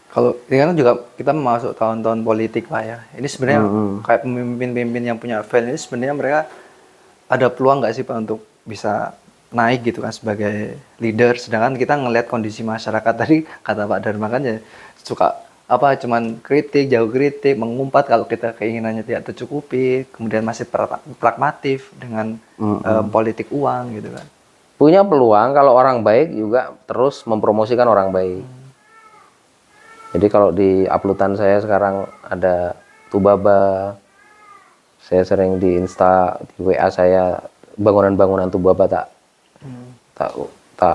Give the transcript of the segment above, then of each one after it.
Kalau ini kan juga kita masuk tahun-tahun politik Pak ya. Ini sebenarnya kayak pemimpin-pemimpin yang punya value ini sebenarnya mereka ada peluang nggak sih Pak untuk bisa naik gitu kan sebagai leader. Sedangkan kita ngelihat kondisi masyarakat tadi kata Pak Dharma kan ya suka apa cuman kritik, jauh kritik, mengumpat kalau kita keinginannya tidak tercukupi, kemudian masih pragmatif dengan politik uang gitu kan. Punya peluang kalau orang baik juga terus mempromosikan orang baik. Jadi kalau di uploadan saya sekarang ada Tubaba, saya sering di Insta, di WA saya bangunan-bangunan Tubaba tak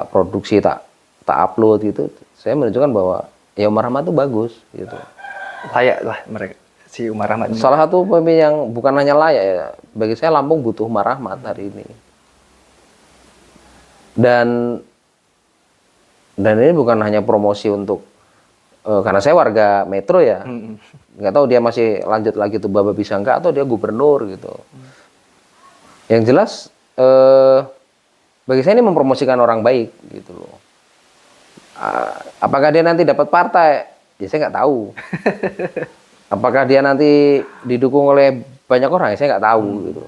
produksi, tak upload gitu. Saya menunjukkan bahwa ya Umar Rahmat itu bagus gitu. Layak lah mereka si Umar Rahmat ini. Salah satu pemimpin yang bukan hanya layak ya, bagi saya Lampung butuh Umar Rahmat hari ini. Dan ini bukan hanya promosi untuk karena saya warga Metro ya, nggak tahu dia masih lanjut lagi tuh Baba bisa enggak atau dia gubernur gitu. Yang jelas bagi saya ini mempromosikan orang baik gitu loh. Apakah dia nanti dapat partai? Ya saya nggak tahu. Apakah dia nanti didukung oleh banyak orang? Ya saya nggak tahu gitu.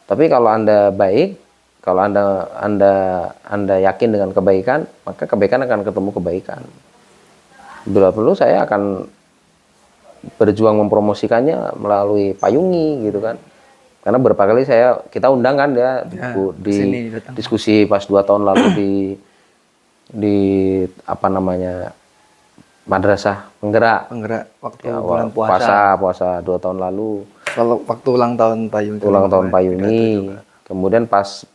Tapi kalau Anda baik, kalau Anda yakin dengan kebaikan, maka kebaikan akan ketemu kebaikan. Bila perlu saya akan berjuang mempromosikannya melalui payungi gitu kan. Karena beberapa kali kita undang kan dia di diskusi pas 2 tahun lalu di apa namanya madrasah penggerak waktu ya, bulan puasa 2 tahun lalu. Kalau waktu ulang tahun Payuni. Ulang tahun Payuni. Kemudian pas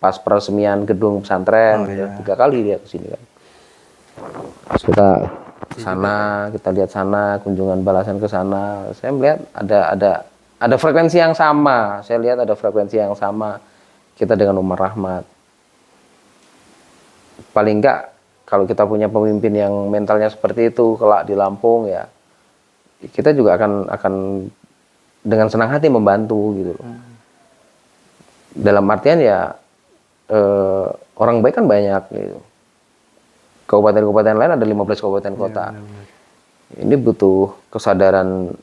peresmian gedung pesantren 3 kali dia kesini kan. Terus kita sana, kita lihat sana, kunjungan balasan ke sana. Saya melihat ada frekuensi yang sama. Saya lihat ada frekuensi yang sama kita dengan Umar Rahmat. Paling enggak kalau kita punya pemimpin yang mentalnya seperti itu kelak di Lampung ya, kita juga akan dengan senang hati membantu gitu loh. Dalam artian ya orang baik kan banyak gitu. Kabupaten-kabupaten lain ada 15 kabupaten kota. Ini butuh kesadaran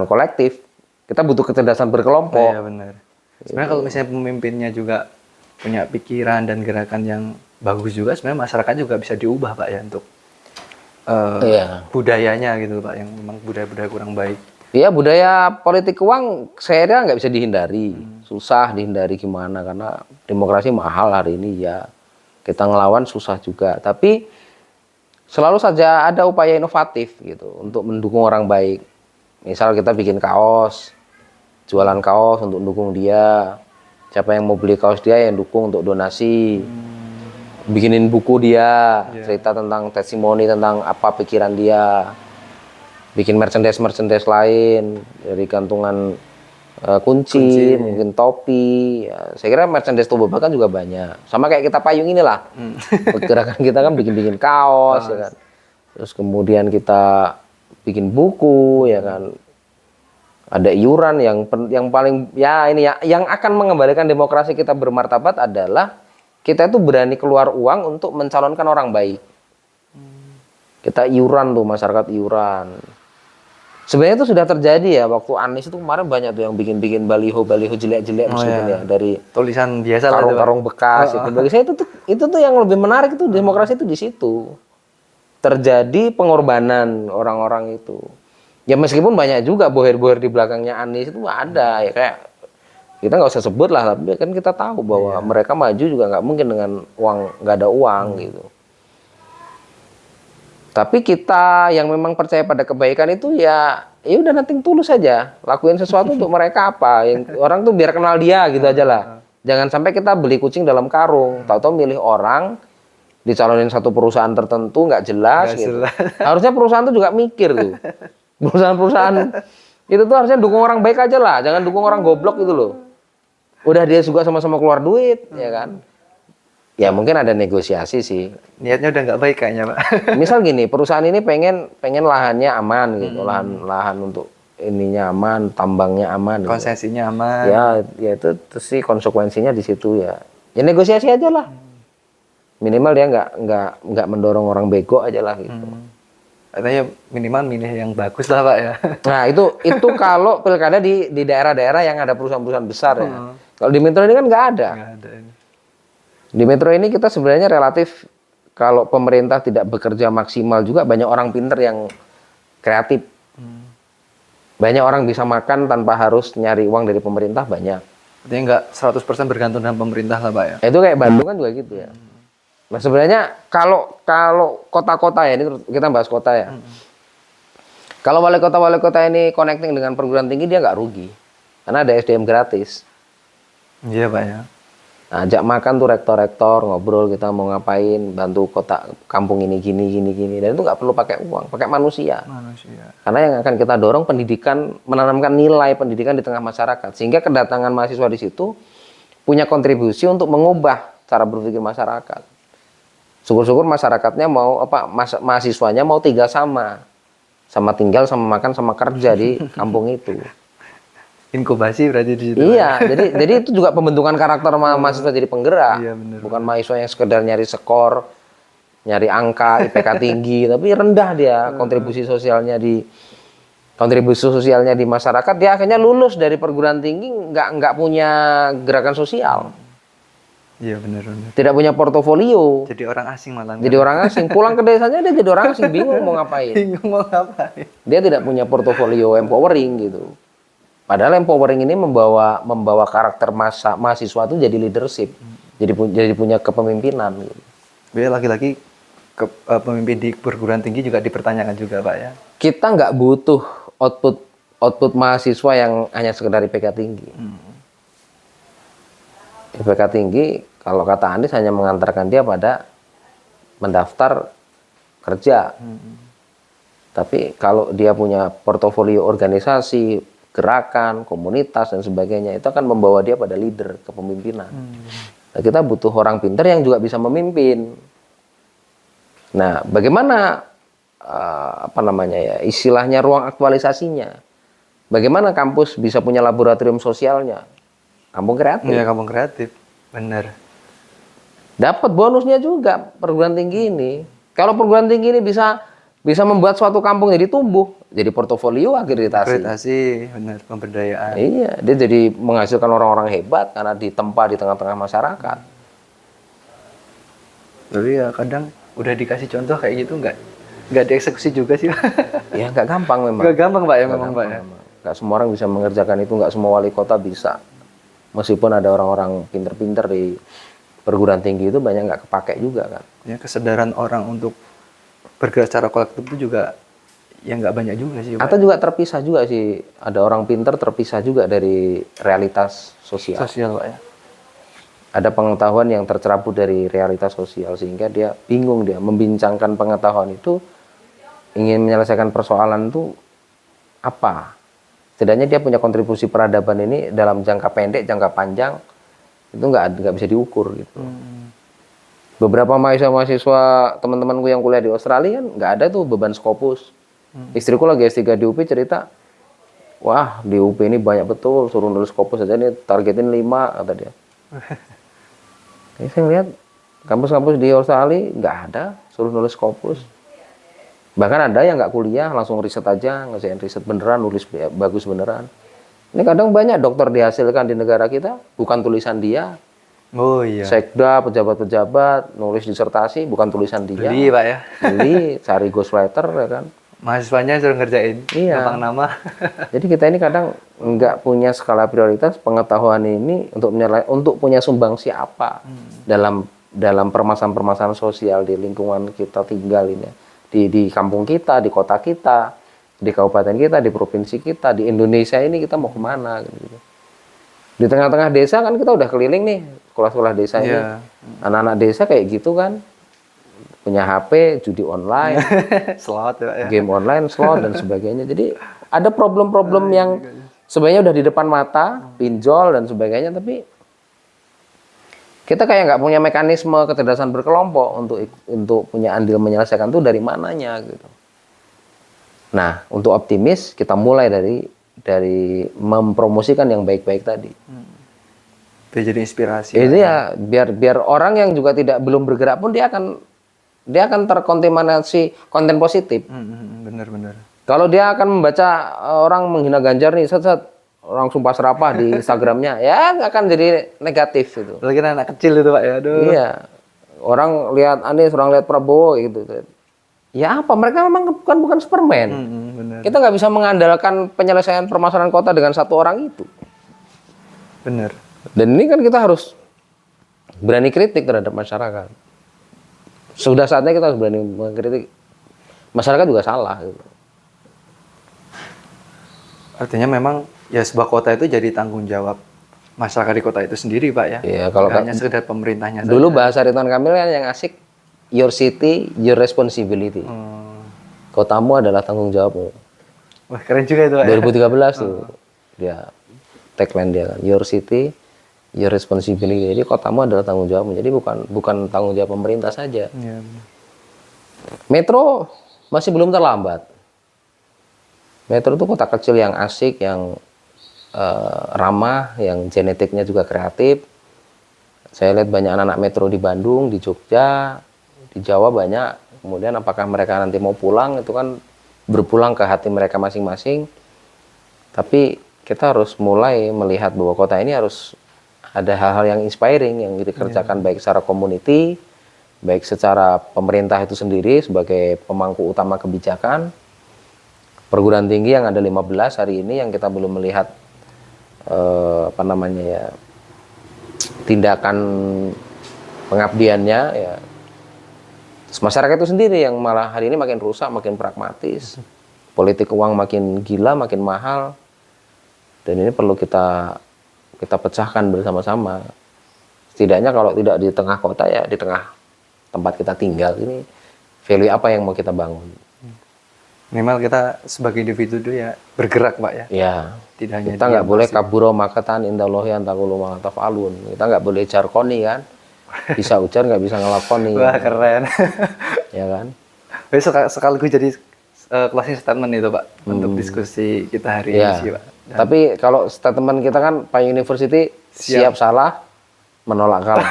kolektif. Kita butuh kecerdasan berkelompok. Iya benar. Sebenarnya kalau misalnya pemimpinnya juga punya pikiran dan gerakan yang bagus juga, sebenarnya masyarakat juga bisa diubah Pak ya untuk budayanya gitu Pak, yang memang budaya-budaya kurang baik. Iya, budaya politik uang saya kira nggak bisa dihindari. Susah dihindari gimana, karena demokrasi mahal hari ini ya. Kita ngelawan susah juga, tapi selalu saja ada upaya inovatif gitu untuk mendukung orang baik. Misal kita bikin kaos, jualan kaos untuk dukung dia. Siapa yang mau beli kaos dia yang dukung untuk donasi. Bikinin buku dia, cerita tentang testimoni tentang apa pikiran dia. Bikin merchandise lain dari gantungan kunci, mungkin topi. Ya, saya kira merchandise Tubaba kan juga banyak. Sama kayak kita payung inilah. Gerakan kita kan bikin kaos, ya kan. Terus kemudian kita bikin buku, ya kan. Ada iuran yang paling ya ini ya, yang akan mengembalikan demokrasi kita bermartabat adalah kita itu berani keluar uang untuk mencalonkan orang baik. Kita iuran tuh, masyarakat iuran. Sebenarnya itu sudah terjadi ya, waktu Anies itu kemarin banyak tuh yang bikin baliho jelek-jelek meskipun ya dari tulisan biasa karung bekas itu. Bagi saya itu tuh yang lebih menarik itu demokrasi itu di situ. Terjadi pengorbanan orang-orang itu. Ya meskipun banyak juga boher-boher di belakangnya Anies itu ada ya, kayak kita nggak usah sebut lah, tapi kan kita tahu bahwa mereka maju juga nggak mungkin dengan uang, nggak ada uang gitu. Tapi kita yang memang percaya pada kebaikan itu ya udah nating tulus saja, lakuin sesuatu untuk mereka apa, yang orang tuh biar kenal dia gitu aja lah. Jangan sampai kita beli kucing dalam karung, tahu-tahu milih orang dicalonin satu perusahaan tertentu nggak jelas gitu. Harusnya perusahaan tuh juga mikir tuh. Perusahaan-perusahaan itu tuh harusnya dukung orang baik aja lah, jangan dukung orang goblok gitu loh. Udah dia juga sama-sama keluar duit, ya kan? Ya mungkin ada negosiasi sih. Niatnya udah nggak baik kayaknya Pak. Misal gini, perusahaan ini pengen lahannya aman gitu, lahan untuk ininya aman, tambangnya aman, konsesinya gitu. Aman. Ya itu sih konsekuensinya di situ ya. Ya negosiasi aja lah. Minimal dia nggak mendorong orang bego aja lah gitu. Katanya minimal milih yang bagus lah Pak ya. Nah, itu kalau pilkada di daerah-daerah yang ada perusahaan-perusahaan besar ya. Kalau di Metro ini kan nggak ada. Nggak ada ini. Di Metro ini kita sebenarnya relatif, kalau pemerintah tidak bekerja maksimal juga, banyak orang pinter yang kreatif. Banyak orang bisa makan tanpa harus nyari uang dari pemerintah, banyak. Artinya nggak 100% bergantung dengan pemerintah lah Pak ya. Itu kayak Bandung kan juga gitu ya. Nah sebenarnya kalau kota-kota ya, ini kita bahas kota ya. Kalau wali kota ini connecting dengan perguruan tinggi, dia nggak rugi. Karena ada SDM gratis. Iya Pak ya. Nah, ajak makan tuh rektor-rektor, ngobrol kita mau ngapain, bantu kota kampung ini gini. Dan itu nggak perlu pakai uang, pakai manusia. Karena yang akan kita dorong pendidikan, menanamkan nilai pendidikan di tengah masyarakat. Sehingga kedatangan mahasiswa di situ punya kontribusi untuk mengubah cara berpikir masyarakat. Syukur-syukur masyarakatnya mau mahasiswanya mau 3 sama tinggal, sama makan, sama kerja di kampung itu. Inkubasi berarti di situ. Iya, jadi itu juga pembentukan karakter mahasiswa jadi penggerak. Iya, bener. Bukan mahasiswa yang sekedar nyari skor, nyari angka, IPK tinggi, tapi rendah dia kontribusi sosialnya di masyarakat. Dia akhirnya lulus dari perguruan tinggi nggak punya gerakan sosial. Iya benar. Tidak punya portofolio. Jadi orang asing malah. Jadi orang asing, pulang ke desanya dia jadi orang asing, bingung mau ngapain. Dia tidak punya portofolio empowering gitu. Padahal empowering ini membawa karakter mahasiswa itu jadi leadership. Jadi punya kepemimpinan gitu. Lagi-lagi pemimpin di perguruan tinggi juga dipertanyakan juga Pak ya. Kita nggak butuh output mahasiswa yang hanya sekedar IPK tinggi. IPK tinggi, kalau kata Anies, hanya mengantarkan dia pada mendaftar kerja. Tapi kalau dia punya portofolio organisasi, gerakan, komunitas, dan sebagainya, itu akan membawa dia pada leader, kepemimpinan. Nah, kita butuh orang pintar yang juga bisa memimpin. Nah, bagaimana istilahnya ruang aktualisasinya? Bagaimana kampus bisa punya laboratorium sosialnya? Kampung kreatif. Iya, kampung kreatif. Bener. Dapat bonusnya juga perguruan tinggi ini. Kalau perguruan tinggi ini bisa membuat suatu kampung jadi tumbuh, jadi portofolio akreditasi. Akreditasi, benar, pemberdayaan. Iya, dia jadi menghasilkan orang-orang hebat karena ditempa di tengah-tengah masyarakat. Tapi ya kadang udah dikasih contoh kayak gitu nggak dieksekusi juga sih. Ya nggak gampang memang. Nggak gampang Pak ya memang Pak ya. Nggak semua orang bisa mengerjakan itu, nggak semua wali kota bisa. Meskipun ada orang-orang pinter-pinter di perguruan tinggi itu, banyak nggak kepake juga kan. Ya kesadaran orang untuk bergerak secara kolektif itu juga ya nggak banyak juga sih Pak. Atau juga terpisah juga sih, ada orang pinter terpisah juga dari realitas sosial. Sosial Pak ya. Ada pengetahuan yang tercerabut dari realitas sosial, sehingga dia bingung, dia membincangkan pengetahuan itu, ingin menyelesaikan persoalan itu apa. Setidaknya dia punya kontribusi peradaban ini dalam jangka pendek, jangka panjang, itu nggak bisa diukur gitu. Beberapa mahasiswa teman-temanku yang kuliah di Australia kan nggak ada tuh beban Scopus. Istriku lagi S3 di UP cerita, wah di UP ini banyak betul, suruh nulis Scopus aja nih, targetin 5 kata dia. Saya lihat kampus-kampus di Australia nggak ada suruh nulis Scopus. Bahkan ada yang nggak kuliah, langsung riset aja, ngerjain riset beneran, nulis bagus beneran. Ini kadang banyak dokter dihasilkan di negara kita, bukan tulisan dia. Oh iya. Sekda, pejabat-pejabat, nulis disertasi, bukan tulisan dia. Beli Pak ya. Beli, cari ghostwriter ya kan. Mahasiswanya suruh ngerjain. Iya. Gampang nama. Jadi kita ini kadang nggak punya skala prioritas pengetahuan ini untuk punya sumbangsi apa dalam permasalahan-permasalahan sosial di lingkungan kita tinggal ini. Di kampung kita, di kota kita, di kabupaten kita, di provinsi kita, di Indonesia ini kita mau kemana gitu. Di tengah-tengah desa kan kita udah keliling nih, sekolah-sekolah desa ini. Anak-anak desa kayak gitu kan, punya HP, judi online, slot ya. Game online, slot dan sebagainya. Jadi ada problem-problem yang sebenarnya udah di depan mata, pinjol dan sebagainya, tapi kita kayak nggak punya mekanisme kecerdasan berkelompok untuk punya andil menyelesaikan itu dari mananya gitu. Nah, untuk optimis kita mulai dari mempromosikan yang baik-baik tadi. Biar jadi inspirasi. Itu ya biar orang yang juga belum bergerak pun dia akan dia akan terkontaminasi konten positif. Bener-bener. Kalau dia akan membaca orang menghina Ganjar nih, set orang sumpah serapah di Instagramnya, ya nggak akan jadi negatif gitu. Apalagi anak kecil itu Pak ya, aduh. Iya, orang lihat Anies, orang lihat Prabowo gitu. Ya apa? Mereka memang bukan Superman. Bener. Kita nggak bisa mengandalkan penyelesaian permasalahan kota dengan satu orang itu. Bener. Dan ini kan kita harus berani kritik terhadap masyarakat. Sudah saatnya kita harus berani mengkritik. Masyarakat juga salah. Gitu. Artinya memang ya sebuah kota itu jadi tanggung jawab masyarakat di kota itu sendiri Pak ya. Iya, kalau nggak hanya sekedar pemerintahnya dulu saja. bahasa Ridwan Kamil kan yang asik, your city, your responsibility. Kotamu adalah tanggung jawabmu. Wah keren juga itu Pak. 2013 tuh dia tagline dia kan, your city, your responsibility. Jadi kotamu adalah tanggung jawabmu. Jadi bukan tanggung jawab pemerintah saja. Iya. Metro masih belum terlambat. Metro itu kota kecil yang asik, yang ramah, yang genetiknya juga kreatif. Saya lihat banyak anak-anak metro di Bandung, di Jogja, di Jawa banyak. Kemudian apakah mereka nanti mau pulang, itu kan berpulang ke hati mereka masing-masing. Tapi kita harus mulai melihat bahwa kota ini harus ada hal-hal yang inspiring yang dikerjakan baik secara community, baik secara pemerintah itu sendiri sebagai pemangku utama kebijakan. Perguruan tinggi yang ada 15 hari ini yang kita belum melihat tindakan pengabdiannya ya. Terus masyarakat itu sendiri yang malah hari ini makin rusak, makin pragmatis. Politik uang makin gila, makin mahal. Dan ini perlu kita pecahkan bersama-sama. Setidaknya kalau tidak di tengah kota ya di tengah tempat kita tinggal ini value apa yang mau kita bangun. Minimal kita sebagai individu dulu ya bergerak Pak ya. Ya. Tidak hanya Kita nggak boleh kaburo makatan indallahi antakulu alun. Kita nggak boleh jarkoni kan. Bisa ujar nggak bisa ngelakoni. Wah keren. Ya kan. Sekaligus jadi closing statement itu Pak untuk diskusi kita hari ini sih Pak. Tapi kalau statement kita kan Pak University siap salah menolak kalah.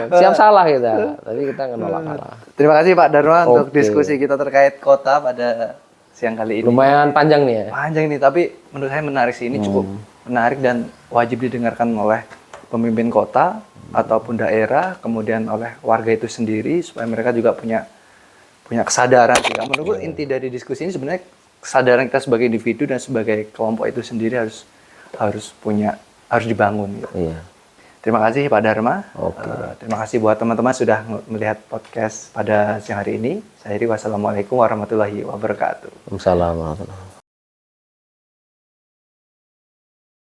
Siap salah kita, tapi kita menolak kalah. Terima kasih Pak Dharma untuk diskusi kita terkait kota pada siang kali ini. Lumayan panjang nih ya. Panjang nih, tapi menurut saya menarik sih. Ini cukup menarik dan wajib didengarkan oleh pemimpin kota ataupun daerah, kemudian oleh warga itu sendiri supaya mereka juga punya kesadaran. Menurutku inti dari diskusi ini sebenarnya kesadaran kita sebagai individu dan sebagai kelompok itu sendiri harus dibangun. Gitu. Iya. Terima kasih Pak Dharma. Oke. Terima kasih buat teman-teman sudah melihat podcast pada siang hari ini. Saya Iri, wassalamualaikum warahmatullahi wabarakatuh. Waalaikumsalam warahmatullahi wabarakatuh.